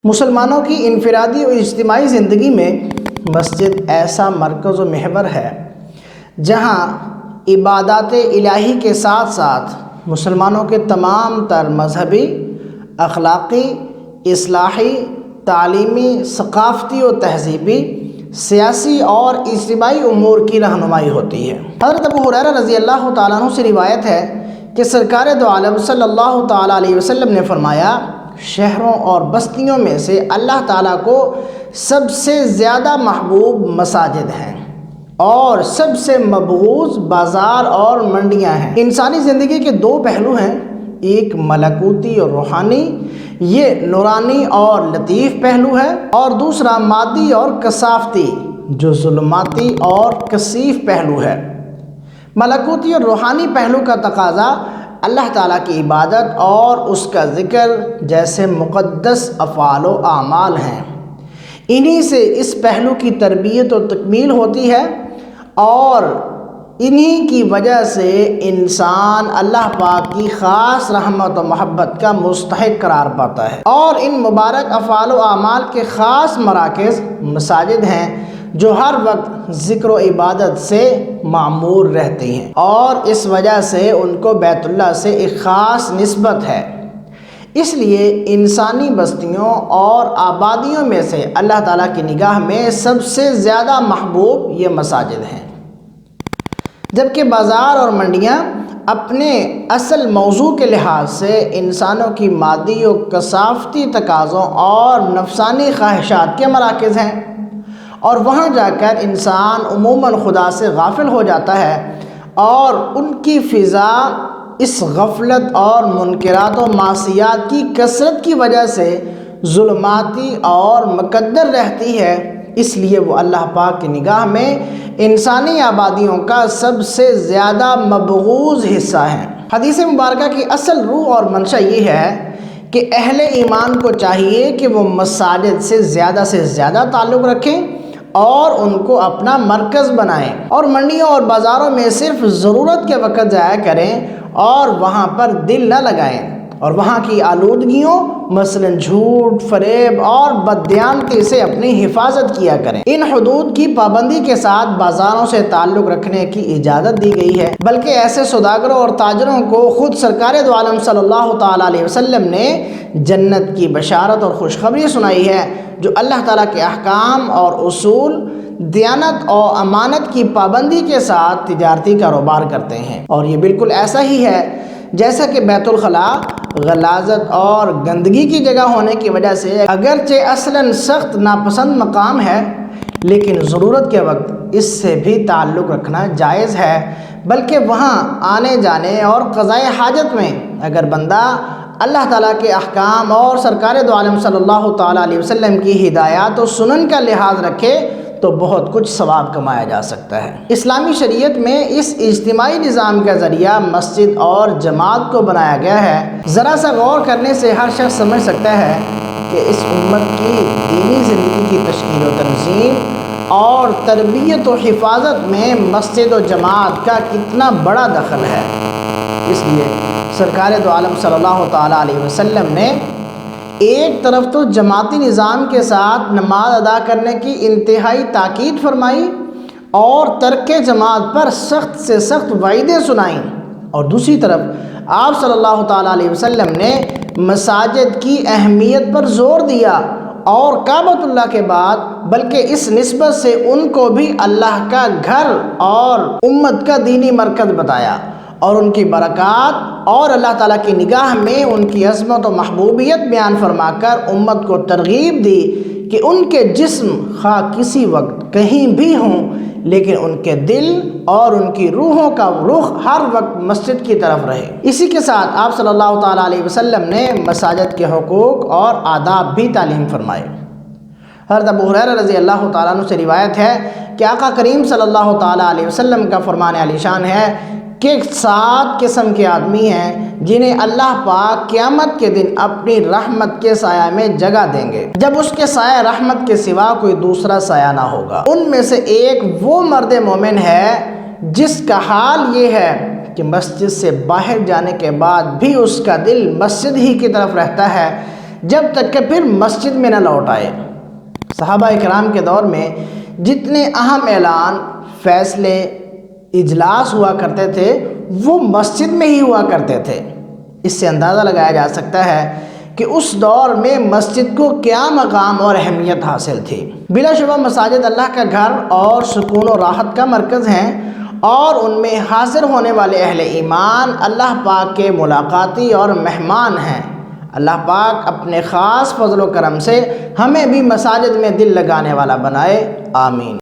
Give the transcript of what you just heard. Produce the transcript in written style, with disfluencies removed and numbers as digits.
مسلمانوں کی انفرادی اور اجتماعی زندگی میں مسجد ایسا مرکز و محور ہے جہاں عبادات الہی کے ساتھ ساتھ مسلمانوں کے تمام تر مذہبی، اخلاقی، اصلاحی، تعلیمی، ثقافتی و تہذیبی، سیاسی اور اجتماعی امور کی رہنمائی ہوتی ہے۔ حضرت ابو ہریرہ رضی اللہ تعالیٰ عنہ سے روایت ہے کہ سرکار دو عالم صلی اللہ تعالیٰ علیہ وسلم نے فرمایا، شہروں اور بستیوں میں سے اللہ تعالیٰ کو سب سے زیادہ محبوب مساجد ہیں اور سب سے مبغوض بازار اور منڈیاں ہیں۔ انسانی زندگی کے دو پہلو ہیں، ایک ملکوتی اور روحانی، یہ نورانی اور لطیف پہلو ہے، اور دوسرا مادی اور کثافتی، جو ظلماتی اور کثیف پہلو ہے۔ ملکوتی اور روحانی پہلو کا تقاضا اللہ تعالیٰ کی عبادت اور اس کا ذکر جیسے مقدس افعال و اعمال ہیں۔ انہی سے اس پہلو کی تربیت و تکمیل ہوتی ہے اور انہی کی وجہ سے انسان اللہ پاک کی خاص رحمت و محبت کا مستحق قرار پاتا ہے، اور ان مبارک افعال و اعمال کے خاص مراکز مساجد ہیں جو ہر وقت ذکر و عبادت سے معمور رہتی ہیں، اور اس وجہ سے ان کو بیت اللہ سے ایک خاص نسبت ہے۔ اس لیے انسانی بستیوں اور آبادیوں میں سے اللہ تعالیٰ کی نگاہ میں سب سے زیادہ محبوب یہ مساجد ہیں، جبکہ بازار اور منڈیاں اپنے اصل موضوع کے لحاظ سے انسانوں کی مادی و کثافتی تقاضوں اور نفسانی خواہشات کے مراکز ہیں، اور وہاں جا کر انسان عموماً خدا سے غافل ہو جاتا ہے، اور ان کی فضا اس غفلت اور منکرات و معصیات کی کثرت کی وجہ سے ظلماتی اور مکدر رہتی ہے۔ اس لیے وہ اللہ پاک کی نگاہ میں انسانی آبادیوں کا سب سے زیادہ مبغوض حصہ ہے۔ حدیث مبارکہ کی اصل روح اور منشا یہ ہے کہ اہل ایمان کو چاہیے کہ وہ مساجد سے زیادہ تعلق رکھیں اور ان کو اپنا مرکز بنائیں، اور منڈیوں اور بازاروں میں صرف ضرورت کے وقت جایا کریں اور وہاں پر دل نہ لگائیں، اور وہاں کی آلودگیوں مثلا جھوٹ، فریب اور بددیانتی سے اپنی حفاظت کیا کریں۔ ان حدود کی پابندی کے ساتھ بازاروں سے تعلق رکھنے کی اجازت دی گئی ہے، بلکہ ایسے سوداگروں اور تاجروں کو خود سرکار دو عالم صلی اللہ تعالیٰ علیہ وسلم نے جنت کی بشارت اور خوشخبری سنائی ہے، جو اللہ تعالیٰ کے احکام اور اصول، دیانت اور امانت کی پابندی کے ساتھ تجارتی کاروبار کرتے ہیں۔ اور یہ بالکل ایسا ہی ہے جیسا کہ بیت الخلاء غلاظت اور گندگی کی جگہ ہونے کی وجہ سے اگرچہ اصلاً سخت ناپسند مقام ہے، لیکن ضرورت کے وقت اس سے بھی تعلق رکھنا جائز ہے، بلکہ وہاں آنے جانے اور قضاء حاجت میں اگر بندہ اللہ تعالیٰ کے احکام اور سرکار دو عالم صلی اللہ تعالیٰ علیہ وسلم کی ہدایات و سنن کا لحاظ رکھے تو بہت کچھ ثواب کمایا جا سکتا ہے۔ اسلامی شریعت میں اس اجتماعی نظام کا ذریعہ مسجد اور جماعت کو بنایا گیا ہے۔ ذرا سا غور کرنے سے ہر شخص سمجھ سکتا ہے کہ اس امت کی دینی زندگی کی تشکیل و تنظیم اور تربیت و حفاظت میں مسجد و جماعت کا کتنا بڑا دخل ہے۔ اس لیے سرکار دو عالم صلی اللہ تعالیٰ علیہ وسلم نے ایک طرف تو جماعتی نظام کے ساتھ نماز ادا کرنے کی انتہائی تاکید فرمائی اور ترک جماعت پر سخت سے سخت وعیدیں سنائیں، اور دوسری طرف آپ صلی اللہ تعالیٰ علیہ وسلم نے مساجد کی اہمیت پر زور دیا اور کعبۃ اللہ کے بعد بلکہ اس نسبت سے ان کو بھی اللہ کا گھر اور امت کا دینی مرکز بتایا، اور ان کی برکات اور اللہ تعالیٰ کی نگاہ میں ان کی عظمت و محبوبیت بیان فرما کر امت کو ترغیب دی کہ ان کے جسم خواہ کسی وقت کہیں بھی ہوں، لیکن ان کے دل اور ان کی روحوں کا رخ ہر وقت مسجد کی طرف رہے۔ اسی کے ساتھ آپ صلی اللہ تعالیٰ علیہ وسلم نے مساجد کے حقوق اور آداب بھی تعلیم فرمائے۔ حضرت ابو ہریرہ رضی اللہ تعالیٰ عنہ سے روایت ہے کہ آقا کریم صلی اللہ تعالیٰ علیہ وسلم کا فرمان عالی شان ہے کہ 7 قسم کے آدمی ہیں جنہیں اللہ پاک قیامت کے دن اپنی رحمت کے سایہ میں جگہ دیں گے، جب اس کے سایہ رحمت کے سوا کوئی دوسرا سایہ نہ ہوگا۔ ان میں سے ایک وہ مرد مومن ہے جس کا حال یہ ہے کہ مسجد سے باہر جانے کے بعد بھی اس کا دل مسجد ہی کی طرف رہتا ہے، جب تک کہ پھر مسجد میں نہ لوٹ آئے۔ صحابہ اکرام کے دور میں جتنے اہم اعلان، فیصلے، اجلاس ہوا کرتے تھے وہ مسجد میں ہی ہوا کرتے تھے۔ اس سے اندازہ لگایا جا سکتا ہے کہ اس دور میں مسجد کو کیا مقام اور اہمیت حاصل تھی۔ بلا شبہ مساجد اللہ کا گھر اور سکون و راحت کا مرکز ہیں، اور ان میں حاضر ہونے والے اہل ایمان اللہ پاک کے ملاقاتی اور مہمان ہیں۔ اللہ پاک اپنے خاص فضل و کرم سے ہمیں بھی مساجد میں دل لگانے والا بنائے، آمین۔